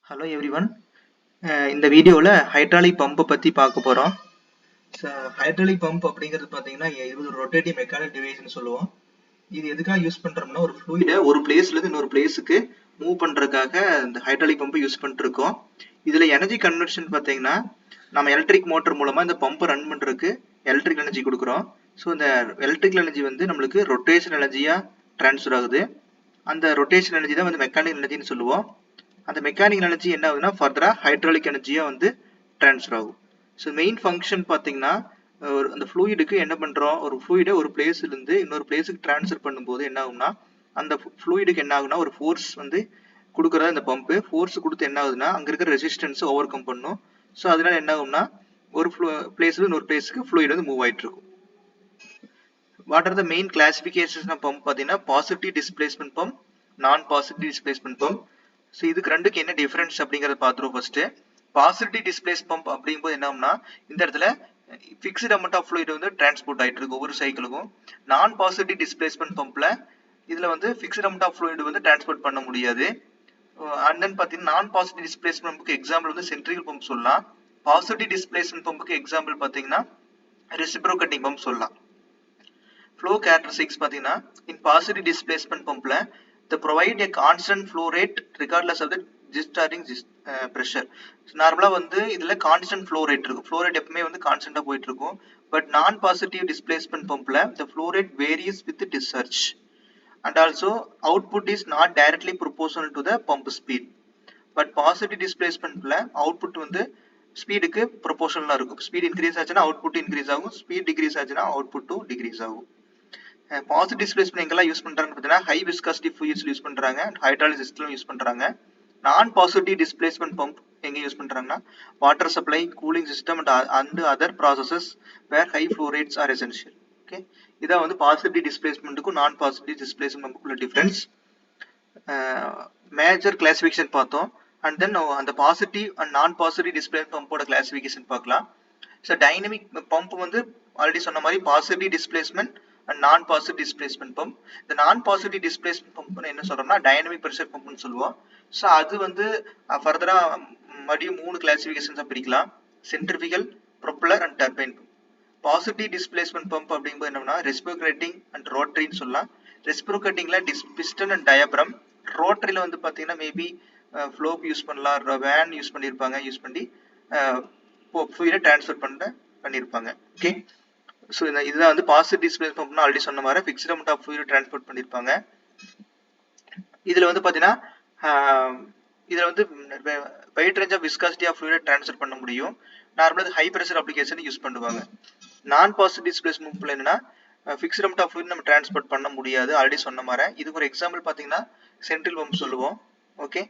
Hello everyone. இந்த வீடியோவில் hydraulic பம்பை பற்றி பார்க்க போகிறோம். ஹைட்ராலிக் பம்ப் அப்படிங்கிறது பார்த்தீங்கன்னா இது ஒரு ரொட்டேட்டிவ் மெக்கானிக் டிவைஸ்னு சொல்லுவோம். இது எதுக்காக யூஸ் பண்ணுறோம்னா ஒரு ஃப்ளூயிடை ஒரு பிளேஸ்லேருந்து இன்னொரு பிளேஸுக்கு மூவ் பண்ணுறதுக்காக இந்த ஹைட்ராலிக் பம்பை யூஸ் பண்ணிருக்கோம். இதில் எனர்ஜி கன்வர்ஷன் பார்த்தீங்கன்னா நம்ம எலக்ட்ரிக் மோட்டர் மூலமாக இந்த பம்பை ரன் பண்ணுறதுக்கு எலக்ட்ரிக் எனர்ஜி கொடுக்குறோம். ஸோ இந்த எலக்ட்ரிக்கல் எனர்ஜி வந்து நம்மளுக்கு ரொட்டேஷன் எனர்ஜியாக ட்ரான்ஸ்ஃபர் ஆகுது. அந்த ரொட்டேஷன் எனர்ஜி தான் வந்து மெக்கானிக் எனர்ஜின்னு சொல்லுவோம். அந்த மெக்கானிக்கல் எனர்ஜி என்ன ஆகுதுன்னா ஃபர்தரா ஹைட்ராலிக் எனர்ஜியா வந்து ட்ரான்ஸ்ஃபர் ஆகும். ஸோ மெயின் ஃபங்க்ஷன் பார்த்தீங்கன்னா அந்த ஃப்ளூயிடுக்கு என்ன பண்றோம், ஒரு ஃப்ளூயிடை ஒரு பிளேஸ்ல இருந்து இன்னொரு பிளேஸுக்கு ட்ரான்ஸ்ஃபர் பண்ணும்போது என்ன ஆகும்னா அந்த ஃப்ளூயிடுக்கு என்ன ஆகுனா ஒரு ஃபோர்ஸ் வந்து கொடுக்குறதா இந்த பம்பு ஃபோர்ஸ் கொடுத்து என்ன ஆகுதுன்னா அங்க இருக்கிற ரெசிஸ்டன்ஸ் ஓவர் கம் பண்ணும். ஸோ அதனால என்ன ஆகும்னா ஒரு பிளேஸ்ல இன்னொரு பிளேஸுக்கு ஃப்ளூயிட் வந்து மூவ் ஆயிட்டு இருக்கும். What are the main classification of pump பார்த்தீங்கன்னா positive displacement pump, non positive displacement pump. So இதுக்கு ரெண்டுக்கு என்ன டிஃபரன்ஸ் அப்படிங்கிறத பார்த்துருவோம். ஃபர்ஸ்ட் பாசிட்டிவ் டிஸ்பிளேஸ் பம்ப் அப்படிங்கும்போது என்ன ஆகும்னா இந்த இடத்துல ஃபிக்ஸ்ட் அமௌண்ட் ஆஃப் ஃப்ளூயிட் வந்து டிரான்ஸ்போர்ட் ஆயிட்டு இருக்கு ஒவ்வொரு சைக்கிளுக்கும். நான் பாசிட்டிவ் டிஸ்பிளேஸ்மெண்ட் பம்ப்ல இதுல வந்து ஃபிக்ஸ்ட் அமௌண்ட் ஆஃப் ஃப்ளூயிட் வந்து டிரான்ஸ்போர்ட் பண்ண முடியாது. அண்ட் தென் பார்த்தீங்கன்னா நான் பாசிட்டிவ் டிஸ்பிளேஸ்மெண்ட் பம்புக்கு எக்ஸாம்பிள் வந்து சென்ட்ரிகல் பம்ப் சொல்லலாம். பாசிட்டிவ் டிஸ்பிளேஸ்மெண்ட் பம்புக்கு எக்ஸாம்பிள் பார்த்தீங்கன்னா ரெசிப்ரோகேட்டிங் பம்ப் சொல்லலாம். Flow characteristics பார்த்தீங்கன்னா in positive displacement pumpல they provide a constant flow rate regardless of the discharging pressure. நார்மலா வந்து இதுல கான்ஸ்டன்ட் ஃப்ளோ ரேட் இருக்கும். ஃப்ளோ ரேட் எப்பவுமே வந்து கான்ஸ்டன்டா போயிட்டு இருக்கும். பட் நான் பாசிட்டிவ் டிஸ்பிளேஸ்மெண்ட் பம்ப்ல the flow rate varies with the discharge and also output is not directly proportional to the pump speed. But positive டிஸ்பிளேஸ்மெண்ட்ல அவுட்புட் வந்து ஸ்பீடுக்கு ப்ரொபோஷனலா இருக்கும். ஸ்பீட் இன்க்ரீஸ் ஆச்சுன்னா அவுட்புட் இன்க்ரீஸ் ஆகும், ஸ்பீட் டிக்ரீஸ் ஆச்சுன்னா அவுட்புட்டும் டிக்ரீஸ் ஆகும். பாசிட்டிவ் டிஸ்பிளேஸ்மெண்ட் எங்கெல்லாம் யூஸ் பண்றாங்க பார்த்தீங்கன்னா ஹை விஸ்காசிட்டி ஃப்ளூயிட்ஸ்ல யூஸ் பண்றாங்க, ஹைட்ராலிக் சிஸ்டம்ல யூஸ் பண்றாங்க. நான் பாசிட்டிவ் டிஸ்பிளேஸ்மெண்ட் பம்ப் எங்க யூஸ் பண்றாங்கன்னா water supply, cooling system and other processes where high flow rates are essential. Okay, இதான் வந்து பாசிட்டிவ் டிஸ்பிளேஸ்மெண்ட்டுக்கும் நான் பாசிட்டிவ் டிஸ்பிளேஸ்மெண்ட் பம்புக்குள்ள டிஃபரன்ஸ். மேஜர் கிளாசிஃபிகேஷன் பார்த்தோம். அண்ட் தென் அந்த பாசிட்டிவ் அண்ட் நான் பாசிட்டிவ் டிஸ்பிளேஸ்மெண்ட் பம்போட கிளாசிஃபிகேஷன் பார்க்கலாம். ஸோ டைனமிக் பம்ப் வந்து already சொன்ன மாதிரி பாசிட்டிவ் டிஸ்பிளேஸ்மெண்ட் அண்ட் நான் பாசிட்டிவ் டிஸ்பிளேஸ்மெண்ட் பம்ப். இந்த நான் பாசிட்டிவ் டிஸ்பிளேஸ்மெண்ட் பம்ப்னு என்ன சொல்றோம்னா டைனமிக் ப்ரெஷர் பம்ப்னு சொல்லுவோம். ஸோ அது வந்து ஃபர்தரா மறுபடியும் 3 கிளாசிஃபிகேஷன்ஸாக பிரிக்கலாம்: centrifugal, propeller and turbine pump. Positive displacement pump அப்படிங்கும்போது என்னன்னா ரெசிப்ரோகேட்டிங் அண்ட் ரோட்டரின்னு சொல்லலாம். ரெசிப்ரோகேட்டிங்ல பிஸ்டன் அண்ட் டயப்ரம், ரோட்டரியில வந்து பார்த்தீங்கன்னா மேபி ஃப்ளோப் யூஸ் பண்ணலாம், வேன் யூஸ் பண்ணியிருப்பாங்க, யூஸ் பண்ணி ஃப்ளூயிடை டிரான்ஸ்ஃபர் பண்ணியிருப்பாங்க. ஓகே, ஸோ இதுதான் வந்து பாசிட்டிவ் டிஸ்பிளேஸ்மெண்ட் பம்ப்னா ஆல்ரெடி சொன்ன மாதிரி fixed amount of fluid transport பண்ணியிருப்பாங்க. இதில் வந்து பார்த்தீங்கன்னா இதில் வந்து wide range of viscosity of fluid transfer பண்ண முடியும். நார்மலாக ஹை ப்ரெஷர் அப்ளிகேஷன் யூஸ் பண்ணுவாங்க. நான் பாசிட்டிவ் டிஸ்பிளேஸ்மெண்ட் பம்ப்ல என்னன்னா ஃபிக்ஸ்ட் அமௌண்ட் ஆஃப் ஃப்ளூயிட் நம்ம டிரான்ஸ்போர்ட் பண்ண முடியாது, ஆல்ரெடி சொன்ன மாதிரி. இதுக்கு ஒரு எக்ஸாம்பிள் பார்த்தீங்கன்னா சென்ட்ரல் பம்ப் சொல்லுவோம். ஓகே,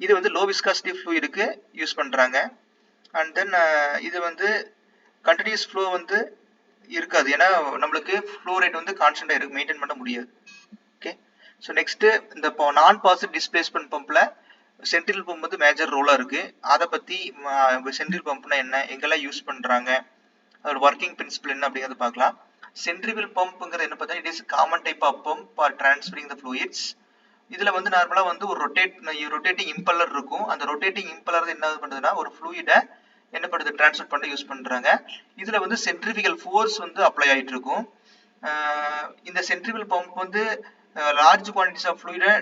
இது வந்து லோ விஸ்காசிட்டி ஃப்ளூயிடுக்கு யூஸ் பண்ணுறாங்க. அண்ட் தென் இது வந்து கண்டினியூஸ் ஃப்ளோ வந்து இருக்காது, ஏன்னா நம்மளுக்கு ஃப்ளோ ரேட் வந்து கான்ஸ்டன்டா இருக்கு, மெயின்டைன் பண்ண முடியாது. ஓகே, ஸோ நெக்ஸ்ட் இந்த நான் பாசிட்டிவ் டிஸ்பிளேஸ்மெண்ட் பம்ப்ல சென்ட்ரல் பம்ப் வந்து மேஜர் ரோலா இருக்கு. அதை பத்தி சென்ட்ரல் பம்ப்னா என்ன, எங்கெல்லாம் யூஸ் பண்றாங்க, அதோட ஒர்க்கிங் பிரின்சிபல் என்ன அப்படிங்கறத பார்க்கலாம். சென்ட்ரிபிள் பம்ப்ங்கிறது என்ன பார்த்தா it is common type of pump for transferring the fluids. இதுல வந்து நார்மலா வந்து ஒரு ரொட்டேட்டிங் இம்பல்லர் இருக்கும். அந்த ரொட்டேட்டிங் இம்பல்லர் என்ன பண்ணுதுன்னா ஒரு ஃப்ளூயிடை என்ன பண்ணுது டிரான்ஸ்ஃபர் பண்ண யூஸ் பண்றாங்க. இதுல வந்து சென்ட்ரிபிகல் ஃபோர்ஸ் வந்து அப்ளை ஆயிட்டு இருக்கும். இந்த சென்ட்ரிபிகல் பம்ப் வந்து லார்ஜ் குவான்டிட்டிஸ் ஆஃப் ஃப்ளூயிடை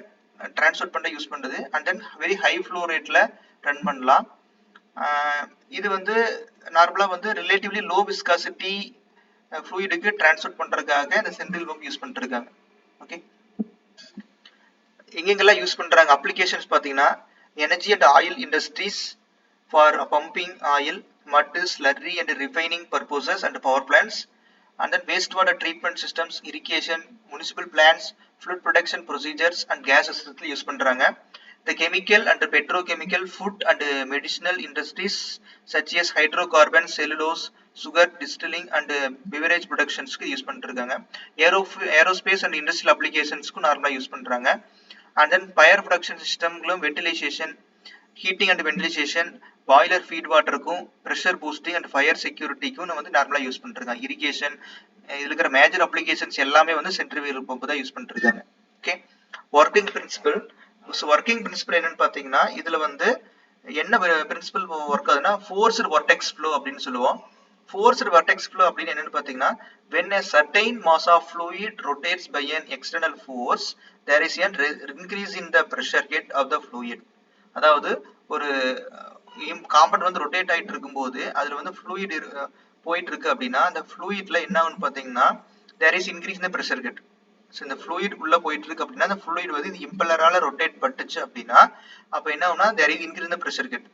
டிரான்ஸ்ஃபர் பண்ண யூஸ் பண்றது. And then very high flow ரேட்ல ரன் பண்ணலாம். இது வந்து நார்மலா வந்து ரிலேட்டிவ்லி லோ விஸ்காசிட்டி ஃப்ளூயிடுக்கு டிரான்ஸ்ஃபர் பண்றதுக்காக இந்த சென்ட்ரிபிகல் பம்ப் யூஸ் பண்ணிட்டு இருக்காங்க. ஓகே, எங்கெங்கெல்லாம் யூஸ் பண்றாங்க அப்ளிகேஷன்ஸ் பார்த்தீங்கன்னா energy and oil industries for pumping oil, mud, slurry and refining purposes and power plants, and then wastewater treatment systems, irrigation, municipal plants, flood protection procedures and gas system use பண்றாங்க. The chemical and petrochemical, food and medicinal industries such as hydrocarbons, cellulose, sugar distilling and beverage productions க்கு use பண்ணிருக்காங்க. Aerospace and industrial applications க்கு நார்மலா use பண்றாங்க. And then fire production system ventilation, heating and ventilation, boiler feed வாட்டருக்கும், pressure boosting and fire செக்யூரிட்டிக்கும் நம்ம வந்து நார்மலா யூஸ் பண்ணிருக்காங்க. இரிகேஷன், இதுல இருக்கிற மேஜர் அப்ளிகேஷன்ஸ் எல்லாமே வந்து சென்ட்ரிபிகல் பம்ப் தான் யூஸ் பண்ணிருக்காங்க. Okay, working principal. So working principal என்னன்னு பார்த்தீங்கன்னா இதுல வந்து என்ன பிரின்சிபல் ஒர்க் ஆகுதுன்னா ஃபோர்ஸ்டு வொர்டெக்ஸ் ஃப்ளோ அப்படின்னு சொல்லுவோம். ஃபோர்ஸ்டு வொர்டெக்ஸ் ஃப்ளோ அப்படின்னு என்னன்னு பார்த்தீங்கன்னா when a certain mass of fluid rotates by an external force there is an increase in the pressure head of the fluid. அதாவது ஒரு காம்பவுண்ட் வந்து ரொட்டேட் ஆயிட்டு இருக்கும்போது அதுல வந்து ஃப்ளூயிட் போயிட்டு இருக்கு அப்படின்னா அந்த ஃப்ளூயிட்ல என்ன ஆகும்னு பார்த்தீங்கன்னா there is increase in the pressure head. So இந்த ஃப்ளூயிட் உள்ள போயிட்டு இருக்கு அப்படின்னா அந்த ஃப்ளூயிட் வந்து இது இம்பலரால ரொட்டேட் பட்டுச்சு அப்படின்னா அப்போ என்ன ஆகும்னா there is increase in the pressure head.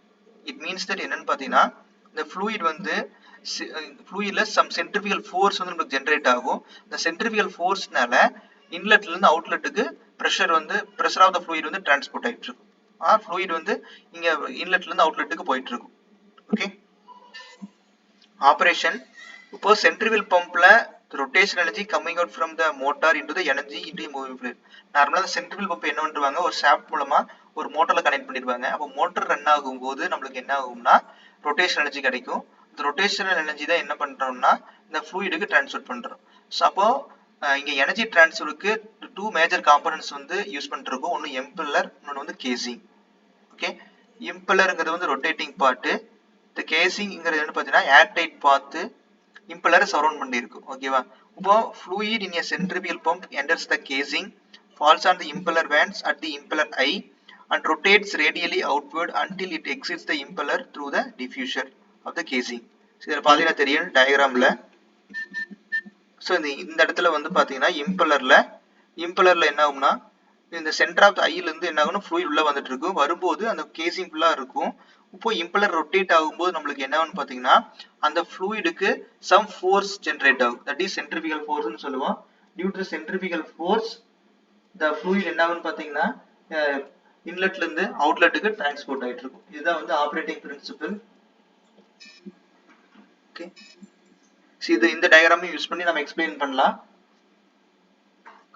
It means that என்னன்னு பார்த்தீங்கன்னா இந்த ஃப்ளூயிட் வந்து ஃப்ளூயிட்ல சம் சென்ட்ரிபிகல் ஃபோர்ஸ் வந்து நமக்கு ஜென்ரேட் ஆகும். இந்த சென்ட்ரிபிகல் ஃபோர்ஸ்னால இன்லெட்ல இருந்து அவுட்லெட்டுக்கு ப்ரெஷர் ஆஃப் த ஃப்ளூயிட் வந்து டிரான்ஸ்போர்ட் ஆயிட்டு இருக்கும். ஃப்ளூயிட் வந்து இங்க இன்லெட்ல இருந்து அவுட்லெட்டுக்கு போயிட்டு இருக்கும். Okay, operation. இப்போ centrifugal பம்ப்ல rotation energy coming out from the motor into the energy into moving fluid. நார்மலா சென்ட்ரிபிகல் பம்ப் என்ன பண்ணுவாங்க, ஒரு ஷாஃப்ட் மூலமா ஒரு மோட்டர்ல கனெக்ட் பண்ணிடுவாங்க. அப்போ மோட்டர் ரன் ஆகும்போது நம்மளுக்கு என்ன ஆகும்னா ரொட்டேஷன் எனர்ஜி கிடைக்கும். இந்த ரொட்டேஷனல் எனர்ஜி தான் என்ன பண்றோம்னா இந்த ஃப்ளூயிடுக்கு டிரான்ஸ்ஃபர் பண்றோம். ஸோ அப்போ இங்க எனர்ஜி டிரான்ஸ்ஃபருக்கு டூ மேஜர் காம்பனன்ட்ஸ் வந்து யூஸ் பண்ணிருக்கோம். ஒன்னு இம்பெல்லர், இன்னொன்று வந்து கேசிங். ஓகே, இம்பெல்லருங்கிறது வந்து ரொட்டேட்டிங் பார்ட்டு, இந்த கேசிங்ங்கிறது என்ன பார்த்தீங்கன்னா ஏர்டைட் பார்த்து impeller surround பண்ணிருக்கும். ஓகேவா? இப்போ fluid in a centrifugal pump enters the casing, falls on the impeller vanes at the impeller eye and rotates radially outward until it exits the impeller through the diffuser of the casing. இதுல பாத்தீங்கன்னா தெரியும் டயகிராம்ல. So இந்த இடத்துல வந்து பாத்தீங்கன்னா இம்பெல்லர்ல என்ன ஆகும்னா இந்த சென்டர் ஆஃப் த ஐல இருந்து என்ன ஆகும்னா ஃப்ளூயிட் உள்ள வந்துட்டு இருக்கும். வரும்போது அந்த கேசிங் ஃபுல்லா இருக்கும். இப்போ இம்பெல்லர் ரொட்டேட் ஆகும்போது நம்மளுக்கு என்ன ஆகும்னு பாத்தீங்கன்னா அந்த ஃப்ளூயிடுக்கு சம் ஃபோர்ஸ் ஜெனரேட் ஆகும். தட் இஸ் சென்ட்ரிபிகல் ஃபோர்ஸ்னு சொல்லுவோம். Due to centrifugal force the fluid என்ன ஆகும்னு பாத்தீங்கன்னா இன்லெட்ல இருந்து அவுட்லெட்டுக்கு டிரான்ஸ்போர்ட் ஆயிட்டு இருக்கும். இதுதான் வந்து ஆபரேட்டிங் பிரின்சிபல். ஓகே, இது இந்த டயகிராமையும் யூஸ் பண்ணி நம்ம எக்ஸ்பிளைன் பண்ணலாம்.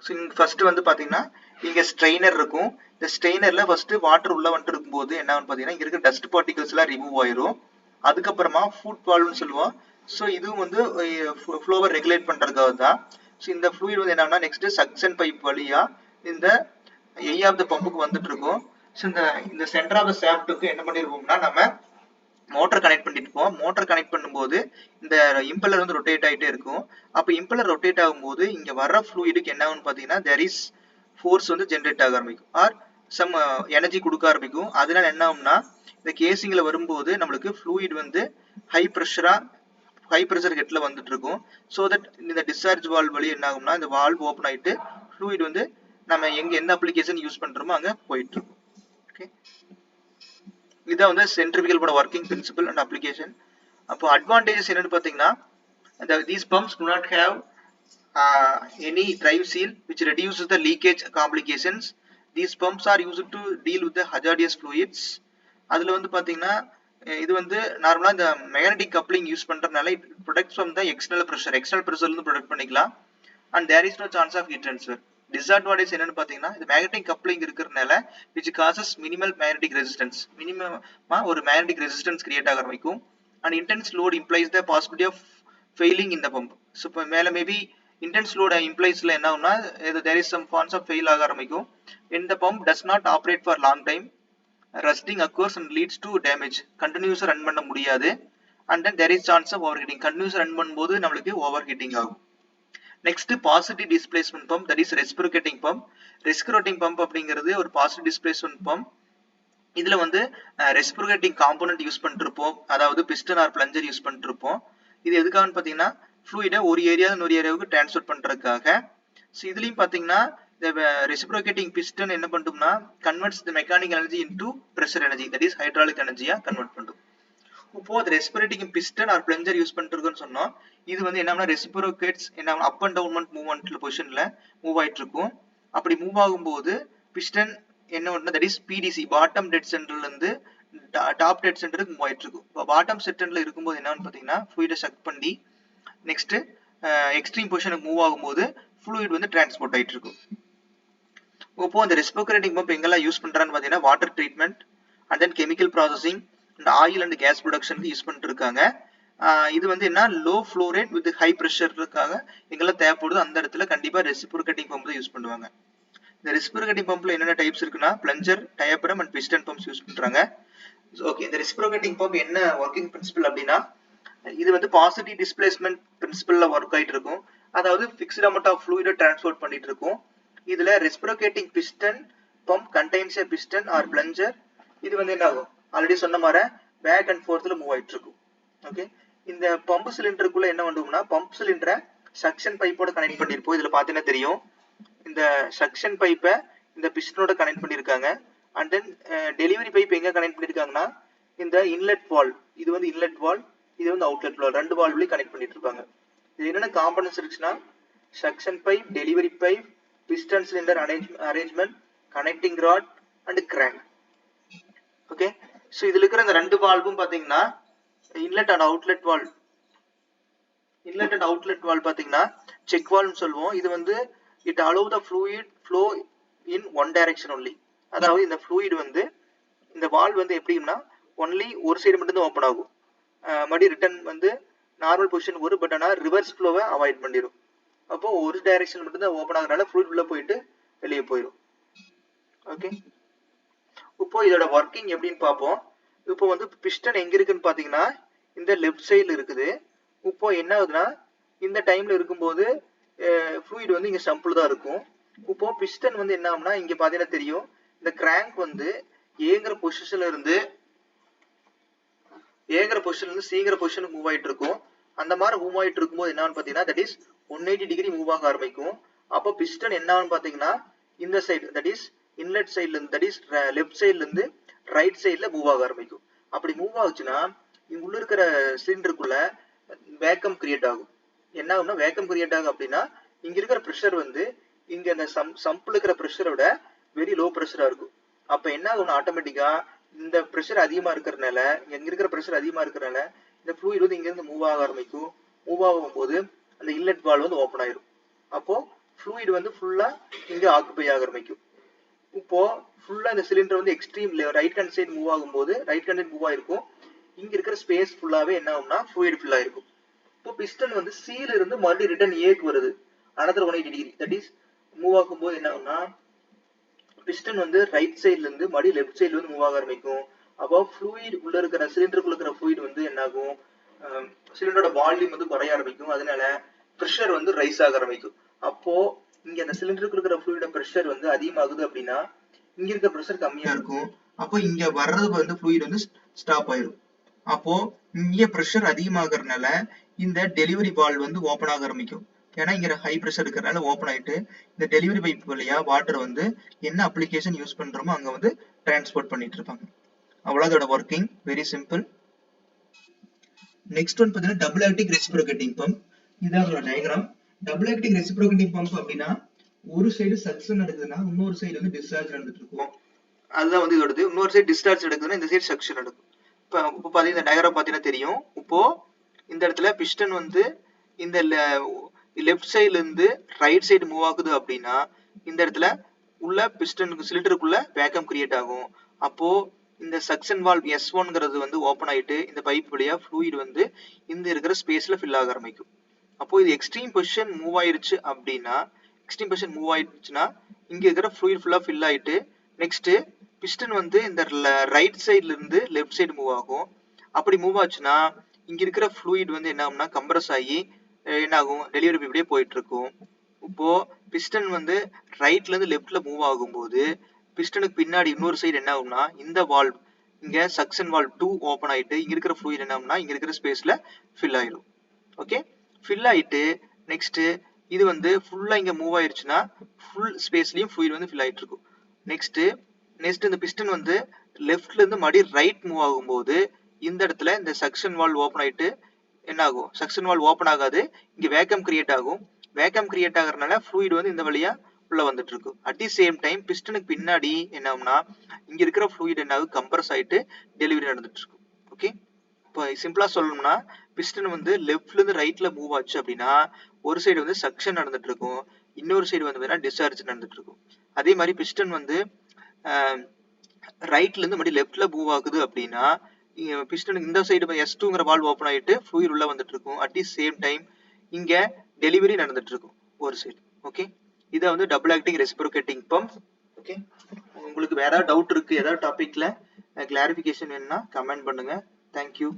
ஸோ ஃபர்ஸ்ட் வந்து பாத்தீங்கன்னா இங்க ஸ்ட்ரெயினர் இருக்கும். இந்த ஸ்ட்ரெயினர்ல ஃபர்ஸ்ட் வாட்டர் உள்ள வந்துட்டு இருக்கும்போது என்ன ஆகும் பாத்தீங்கன்னா இங்க இருக்க டஸ்ட் பார்ட்டிகல்ஸ் எல்லாம் ரிமூவ் ஆயிரும். அதுக்கப்புறமா ஃபுட் வால்வ்னு சொல்லுவோம். ஸோ இதுவும் வந்து ஃப்ளோவை ரெகுலேட் பண்றதுக்காக தான். ஸோ இந்த ஃப்ளூயிட் வந்து என்னன்னா நெக்ஸ்ட் சக்சன் பைப் வழியா இந்த எய் ஆஃப் த பம்புக்கு வந்துட்டு இருக்கும். ஸோ இந்த சென்டர் ஆஃப் த ஷாஃப்ட்டுக்கு என்ன பண்ணிருக்கோம்னா நம்ம மோட்டர் கனெக்ட் பண்ணிட்டு இருப்போம். மோட்டர் கனெக்ட் பண்ணும்போது இந்த இம்பெல்லர் வந்து ரொட்டேட் ஆகிட்டே இருக்கும். அப்போ இம்பெல்லர் ரொட்டேட் ஆகும்போது இங்க வர ஃப்ளூயிடுக்கு என்ன ஆகும்னு பாத்தீங்கன்னா there is ஃபோர்ஸ் வந்து ஜென்ரேட் ஆக ஆரம்பிக்கும் ஆர் சம் எனர்ஜி கொடுக்க ஆரம்பிக்கும். அதனால என்ன ஆகும்னா இந்த கேசிங்ல வரும்போது நம்மளுக்கு ஃப்ளூயிட் வந்து ஹை ப்ரெஷர் ஹெட்ல வந்துட்டு இருக்கும். ஸோ தட் இந்த டிஸ்சார்ஜ் வால்வ் வழி என்ன ஆகும்னா இந்த வால்வ் ஓப்பன் ஆயிட்டு ஃப்ளூயிட் வந்து நம்ம எங்க எந்த அப்ளிகேஷன் யூஸ் பண்றோமோ அங்க போயிட்டு இருக்கும். ஓகே, இதான் வந்து centrifugal working principal and application. அப்போ அட்வான்டேஜஸ் என்னன்னு பாத்தீங்கன்னா these pumps do not have any drive seal which reduces the leakage complications. These pumps are used to deal with the hazardous fluids. அதுல வந்து பாத்தீங்கன்னா இது வந்து நார்மலா இந்த மேக்னெட்டிக் கப்ளிங் யூஸ் பண்றதுனால it protects from the external pressure இருந்து protect பண்ணிக்கலாம். and there is no chance of heat transfer. Disadvantage என்னன்னு பாத்தீங்கன்னா இது மேக்னெட்டிக் கப்ளிங் இருக்கிறதுனால which causes minimal magnetic resistance, மினிமமா ஒரு மேக்னெட்டிக் ரெசிஸ்டன்ஸ் கிரியேட் ஆக ஆரம்பிக்கும். and intense load implies the possibility of failing in the pump. so இப்போ மேல maybe intense load impliesல என்ன ஆகும்னா there is some forms of fail ஆக ஆரம்பிக்கும். when the pump does not operate for long time, rusting occurs and leads to damage. continuous run பண்ண முடியாது. and then there is chance of overheating. continuous run பண்ணும்போது நம்மளுக்கு overheating ஆகும். Next positive displacement pump, that is reciprocating pump. Reciprocating pump அப்படிங்கிறது ஒரு positive displacement pump. இதுல வந்து reciprocating component use பண்ணிருப்போம், அதாவது பிஸ்டன் ஆர் பிளஞ்சர் யூஸ் பண்ணிருப்போம். இது எதுக்காகன்னு பாத்தீங்கன்னா ஃப்ளூயிட ஒரு ஏரியா இன்னொரு ஏரியாவுக்கு டிரான்ஸ்ஃபர் பண்றதுக்காக. ஸோ இதுலயும் பாத்தீங்கன்னா இந்த ரெசிப்ரோகேட்டிங் பிஸ்டன் என்ன பண்ணும்னா converts the mechanical energy into pressure energy, that is hydraulic எனர்ஜியா கன்வெர்ட் பண்ணும். இப்போ அது reciprocating piston or plunger use பண்ணிருக்கோம்னு சொன்னோம். இது வந்து என்னன்னா ரெசிப்ரோகேட்ஸ் என்ன அப் அண்ட் டவுன் மூவ்மெண்ட்ல பொசிஷன்ல மூவ் ஆயிட்டு இருக்கும். அப்படி மூவ் ஆகும்போது பிஸ்டன் என்ன ஒண்ணு that is BDC bottom dead சென்டர்ல இருந்து டாப் டெட் சென்டருக்கு மூவ் ஆயிட்டு இருக்கும். பாட்டம் சென்டர்ல இருக்கும்போது என்னன்னு பாத்தீங்கன்னா ஃப்ளூயிட சக் பண்ணி நெக்ஸ்ட் எக்ஸ்ட்ரீம் பொசிஷனுக்கு மூவ் ஆகும்போது ஃப்ளூயிட் வந்து டிரான்ஸ்போர்ட் ஆயிட்டு இருக்கும். இப்போ அந்த ரெசிப்ரோகேட்டிங் பம்ப் எங்கெல்லாம் யூஸ் பண்றான்னு பாத்தீங்கன்னா water treatment and then chemical processing and oil and gas ப்ரொடக்ஷனுக்கு யூஸ் பண்ணிட்டு இருக்காங்க. இது வந்து என்ன low flow rate with high ப்ரெஷருக்காக எங்கெல்லாம் தேவைப்படுது அந்த இடத்துல கண்டிப்பா ரெசிப்ரோகேட்டிங் பம்ப் தான் யூஸ் பண்ணுவாங்க. இந்த ரெசிப்ரோகேட்டிங் பம்ப்ல என்னென்ன டைப்ஸ் இருக்குன்னா plunger, diaphragm and piston pumps use பண்றாங்க. ஓகே, இந்த ரெசிப்ரோகேட்டிங் பம்ப் என்ன ஒர்க்கிங் பிரின்சிபல் அப்படின்னா, இது வந்து பாசிட்டிவ் டிஸ்பிளேஸ்மெண்ட் பிரின்சிபல்ல ஒர்க் ஆயிட்டு இருக்கும். அதாவது ஃபிக்ஸ்ட் அமௌண்ட் ஆஃப் ஃப்ளூயிட டிரான்ஸ்போர்ட் பண்ணிட்டு இருக்கும். இதுல reciprocating piston pump contains a piston or plunger. இது வந்து என்ன ஆகும், ஆல்ரெடி சொன்ன மாதிரி பேக் அண்ட் ஃபோர்த்ல மூவ் ஆயிட்டு இருக்கும். ஓகே, இந்த பம்ப் சிலிண்டருக்குள்ள என்ன பண்ணுவோம்னா, பம்ப் சிலிண்டரை சக்ஷன் பைப்போட கனெக்ட் பண்ணிருப்போம். இதுல பாத்தீங்கன்னா தெரியும், இந்த சக்ஷன் பைப்பை இந்த பிஸ்டனோட கனெக்ட் பண்ணிருக்காங்க. அண்ட் தென் டெலிவரி பைப் எங்க கனெக்ட் பண்ணிருக்காங்கன்னா, இந்த இன்லெட் வால்வ், இது வந்து இன்லெட் வால்வ், இது வந்து அவுட்லெட் வால்வ், ரெண்டு வால்வ்லயும் கனெக்ட் பண்ணிட்டு இருப்பாங்க. இது என்னென்ன காம்பனன்ட்ஸ் இருக்குன்னா, suction pipe, delivery pipe, piston cylinder arrangement, connecting rod and crank. Okay, so இதுல இருக்கிற இந்த ரெண்டு வால்வும் பாத்தீங்கன்னா inlet and outlet valve. Inlet and outlet valve பாத்தீங்கன்னா செக் வால்வ்னு சொல்லுவோம். இது வந்து it allow the fluid flow in one direction only. அதாவது இந்த ஃப்ளூயிட் வந்து, இந்த வால்வ் வந்து எப்படின்னா ஒன்லி ஒரு சைடு மட்டும் தான் ஓப்பன் ஆகும். மறுபடியும் ரிட்டர்ன் வந்து நார்மல் பொசிஷன் வரும். பட் ஆனால் ரிவர்ஸ் ஃப்ளோவை அவாய்ட் பண்ணிடும். அப்போ ஒரு டைரக்ஷன் மட்டும் தான் ஓப்பன் ஆகுறதுனால ஃப்ளூயிட் உள்ள போயிட்டு வெளியே போயிடும். ஓகே, இப்போ இதோட ஒர்க்கிங் எப்படின்னு பார்ப்போம். இப்போ வந்து பிஸ்டன் எங்க இருக்குன்னு பாத்தீங்கன்னா இந்த லெஃப்ட் சைடுல இருக்குது. இப்போ என்ன ஆகுதுன்னா, இந்த டைம்ல இருக்கும்போது ஃப்ளூயிட் வந்து இங்க சம்பிள் தான் இருக்கும். இப்போ பிஸ்டன் வந்து என்ன ஆகும்னா, இங்க பாத்தீங்கன்னா தெரியும், இந்த கிராங்க் வந்து ஏங்கிற பொசிஷன்ல இருந்து சீங்கிற பொசிஷனுக்கு மூவ் ஆயிட்டு இருக்கும். அந்த மாதிரி மூவ் ஆயிட்டு இருக்கும்போது என்ன பாத்தீங்கன்னா, தட் இஸ் 180 டிகிரி மூவ் ஆக ஆரம்பிக்கும். அப்போ பிஸ்டன் என்ன ஆகும் பாத்தீங்கன்னா, இந்த சைடு தட் இஸ் இன்லெட் சைட்ல இருந்து, தட் இஸ் லெஃப்ட் சைட்ல இருந்து ரைட் சைட்ல மூவ் ஆக ஆரம்பிக்கும். அப்படி மூவ் ஆகுச்சுன்னா இங்க உள்ள இருக்கிற சிலிண்டருக்குள்ள வேக்கம் கிரியேட் ஆகும். என்ன ஆகும்னா, வேக்கம் கிரியேட் ஆகும் அப்படின்னா, இங்க இருக்கிற ப்ரெஷர் வந்து இங்க இந்த சம்ப்ல இருக்கிற ப்ரெஷரோட வெரி லோ ப்ரெஷரா இருக்கும். அப்ப என்ன ஆகும்னா, ஆட்டோமேட்டிக்கா இந்த ப்ரெஷர் அதிகமா இருக்கிறதுனால, இங்க இருக்கிற ப்ரெஷர் அதிகமா இருக்கிறதுனால இந்த ஃப்ளூயிட் வந்து இங்க இருந்து மூவ் ஆக ஆரம்பிக்கும். மூவ் ஆகும் போது அந்த இன்லெட் வால்வ் வந்து ஓப்பன் ஆயிரும். அப்போ ஃப்ளூயிட் வந்து ஃபுல்லா இங்க ஆக்குபை ஆக ஆரம்பிக்கும். இப்போ ஃபுல்லா இந்த சிலிண்டர் வந்து extreme right hand side move ஆகும்போது ரைட் ஹேண்ட் மூவ் ஆயிருக்கும். இங்க இருக்கிற ஸ்பேஸ் ஃபுல்லாவே என்ன ஆகும்னா ஃப்ளூயிட் ஃபில் ஆயிருக்கும். இப்போ பிஸ்டன் வந்து சீல இருந்து மறுபடியும் ரிட்டர்ன் ஏக்கு வருது. Another 180 degree that is move ஆகும்போது என்ன ஆகும்னா, பிஸ்டன் வந்து ரைட் சைட்ல இருந்து மறுபடியும் லெஃப்ட் சைடுல வந்து மூவ் ஆக ஆரம்பிக்கும். அப்போ ஃப்ளூயிட் உள்ள இருக்கிற சிலிண்டருக்குள்ள இருக்கிற ஃப்ளூயிட் வந்து என்ன ஆகும், சிலிண்டரோட வால்யூம் வந்து குறைய ஆரம்பிக்கும். அதனால ப்ரெஷர் வந்து ரைஸ் ஆக ஆரம்பிக்கும். அப்போ இங்க அந்த சிலிண்டருக்கு இருக்கிற ஃப்ளூயிட ப்ரெஷர் வந்து அதிகமாகுது அப்படின்னா, இங்க இருக்க ப்ரெஷர் கம்மியா இருக்கும். அப்போ இங்க வர்றது வந்து ஃப்ளூயிட் வந்து ஸ்டாப் ஆயிடும். அப்போ இங்க ப்ரெஷர் அதிகமாகறதுனால இந்த டெலிவரி வால்வ் வந்து ஓப்பன் ஆக ஆரம்பிக்கும். ஏன்னா இங்க ஹை ப்ரெஷர் இருக்கிறதுனால ஓப்பன் ஆயிட்டு இந்த டெலிவரி பைப் வழியா வாட்டர் வந்து என்ன அப்ளிகேஷன் யூஸ் பண்றோமோ அங்க வந்து டிரான்ஸ்போர்ட் பண்ணிட்டு இருப்பாங்க. அவ்வளவு அதோட working very simple. Next one பாத்தீங்கன்னா டபுள் ஆக்டிங் ரெசிப்ரோகேட்டிங் பம்ப். இதான் அதோட diagram. Double acting reciprocating pump அப்படின்னா, ஒரு சைடு சக்ஷன் நடக்குதுன்னா இன்னொரு சைடு வந்து டிஸ்சார்ஜ் நடந்துட்டு இருக்கும். அதுதான் வந்து இதோடது. இன்னொரு சைடு டிஸ்சார்ஜ் நடக்குதுன்னா இந்த சைடு சக்ஷன் நடக்கும். இப்போ பாத்தீங்கன்னா இந்த டயக்ராம் பாத்தீங்கன்னா தெரியும். இப்போ இந்த இடத்துல பிஸ்டன் வந்து இந்த லெஃப்ட் சைடுல இருந்து ரைட் சைடு மூவ் ஆகுது அப்படின்னா, இந்த இடத்துல உள்ள பிஸ்டனுக்கு சிலிண்டருக்குள்ள வேக்கம் கிரியேட் ஆகும். அப்போ இந்த சக்ஷன் வால்வ் S1ங்கிறது வந்து ஓப்பன் ஆயிட்டு இந்த பைப் வழியா ஃப்ளூயிட் வந்து இந்த இருக்கிற ஸ்பேஸ்ல ஃபில் ஆக ஆரம்பிக்கும். அப்போ இது எக்ஸ்ட்ரீம் பொசிஷன் மூவ் ஆயிருச்சு அப்படின்னா, இங்க இருக்கிற ஃப்ளூயிட் ஃபுல்லா ஃபில் ஆயிட்டு நெக்ஸ்ட் பிஸ்டன் வந்து இந்த ரைட் சைடுல இருந்து லெஃப்ட் சைடு மூவ் ஆகும். அப்படி மூவ் ஆச்சுன்னா இங்க இருக்கிற ஃப்ளூயிட் வந்து என்ன ஆகும்னா கம்ப்ரஸ் ஆகி என்ன ஆகும், டெலிவரி பைப்லயே போயிட்டு இருக்கும். இப்போ பிஸ்டன் வந்து ரைட்ல இருந்து லெஃப்ட்ல மூவ் ஆகும்போது பிஸ்டனுக்கு பின்னாடி இன்னொரு சைடு என்ன ஆகும்னா, இந்த வால்வ் இங்க சக்ஷன் வால்வ் 2 ஓப்பன் ஆயிட்டு இங்க இருக்கிற ஃப்ளூயிட் என்ன ஆகும்னா இங்க இருக்கிற ஸ்பேஸ்ல ஃபில் ஆயிடும். ஓகே, ஃபில் ஆயிட்டு நெக்ஸ்ட் இது வந்து ஃபுல்லா இங்க மூவ் ஆயிருச்சுன்னா ஃபுல் ஸ்பேஸ்லயும் ஃப்ளூயிட் வந்து ஃபில் ஆயிட்டு இருக்கும். நெக்ஸ்ட் இந்த பிஸ்டன் வந்து லெஃப்ட்ல இருந்து மறுபடியும் ரைட் மூவ் ஆகும்போது இந்த இடத்துல இந்த சக்ஷன் வால்வ் ஓப்பன் ஆயிட்டு என்ன ஆகும், சக்ஷன் வால்வ் ஓப்பன் ஆகாது, இங்க வேக்கம் கிரியேட் ஆகும். வேக்கம் கிரியேட் ஆகுறதுனால ஃப்ளூயிட் வந்து இந்த வழியா உள்ள வந்துட்டு இருக்கும். அட் தி சேம் டைம் பிஸ்டனுக்கு பின்னாடி என்ன ஆகும்னா இங்க இருக்கிற ஃப்ளூயிட் என்ன ஆகும், கம்ப்ரஸ் ஆயிட்டு டெலிவரி நடந்துட்டு இருக்கும். ஓகே, இப்போ சிம்பிளா சொல்லணும்னா பிஸ்டன் வந்து லெஃப்ட்ல இருந்து ரைட்ல மூவ் ஆச்சு அப்படின்னா ஒரு சைடு வந்து சக்ஷன் நடந்துட்டு இருக்கும், இன்னொரு சைடு வந்து டிஸ்சார்ஜ் நடந்துட்டு இருக்கும். அதே மாதிரி பிஸ்டன் வந்து ரைட்ல இருந்து மறுபடியும் லெஃப்ட்ல மூவ் ஆகுது அப்படின்னா பிஸ்டனுக்கு இந்த சைடு S2ங்கிற வால்வ் ஓப்பன் ஆயிட்டு ஃப்ளூயிட் உள்ள வந்துட்டு இருக்கும். அட் தி சேம் டைம் இங்க டெலிவரி நடந்துட்டு இருக்கும் ஒரு சைடு. ஓகே, இதை வந்து double acting reciprocating pump. Okay, உங்களுக்கு வேற ஏதாவது டவுட் இருக்கு ஏதாவது டாபிக்ல கிளாரிஃபிகேஷன் வேணும்னா கமெண்ட் பண்ணுங்க. தேங்க்யூ.